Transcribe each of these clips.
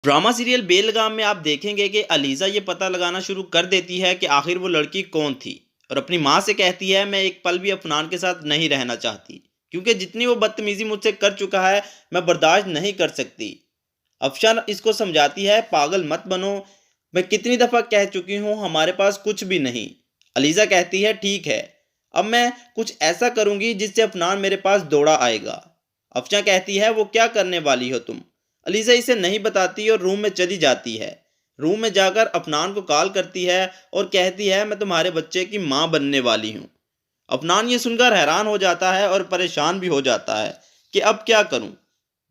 Drama serial बेलगाम में आप देखेंगे कि अलीज़ा ये पता लगाना शुरू कर देती है कि आखिर वो लड़की कौन थी और अपनी माँ से कहती है मैं एक पल भी अफनान के साथ नहीं रहना चाहती, क्योंकि जितनी वो बदतमीज़ी मुझसे कर चुका है मैं बर्दाश्त नहीं कर सकती। अफशान इसको समझाती है पागल मत बनो, मैं कितनी दफ़ा कह चुकी हूँ हमारे पास कुछ भी नहीं। अलीज़ा कहती है ठीक है, अब मैं कुछ ऐसा करूँगी जिससे अफनान मेरे पास दौड़ा आएगा। अफशान कहती है वो क्या करने वाली हो तुम। अलीज़ा इसे नहीं बताती और रूम में चली जाती है। रूम में जाकर अफनान को कॉल करती है और कहती है मैं तुम्हारे बच्चे की माँ बनने वाली हूँ। अफनान ये सुनकर हैरान हो जाता है और परेशान भी हो जाता है कि अब क्या करूं।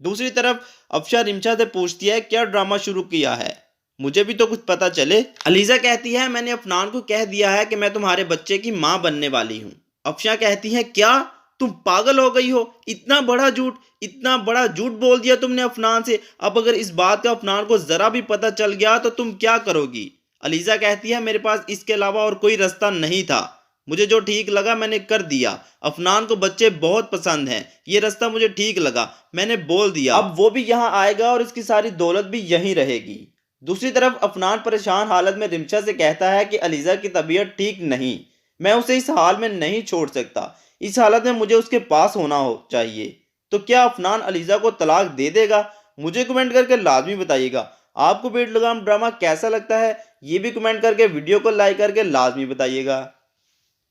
दूसरी तरफ अफशा रिमशा से पूछती है क्या ड्रामा शुरू किया है, मुझे भी तो कुछ पता चले। अलीजा कहती है मैंने अफनान को कह दिया है कि मैं तुम्हारे बच्चे की माँ बनने वाली हूँ। अफशा कहती है क्या, तुम पागल हो गई हो, इतना बड़ा झूठ, इतना बड़ा झूठ बोल दिया तुमने अफनान से। अब अगर इस बात का अफनान को जरा भी पता चल गया तो तुम क्या करोगी। अलीजा कहती है मेरे पास इसके अलावा और कोई रास्ता नहीं था, मुझे जो ठीक लगा मैंने कर दिया। अफनान को बच्चे बहुत पसंद हैं, ये रास्ता मुझे ठीक लगा, मैंने बोल दिया। अब वो भी यहाँ आएगा और इसकी सारी दौलत भी यहीं रहेगी। दूसरी तरफ अफनान परेशान हालत में रिमशा से कहता है कि अलीजा की तबीयत ठीक नहीं, मैं उसे इस हाल में नहीं छोड़ सकता, इस हालत में मुझे उसके पास होना हो चाहिए। तो क्या अफनान अलीजा को तलाक दे देगा? मुझे कमेंट करके लाजमी बताइएगा। आपको बेड लगाम ड्रामा कैसा लगता है ये भी कमेंट करके वीडियो को लाइक करके लाजमी बताइएगा।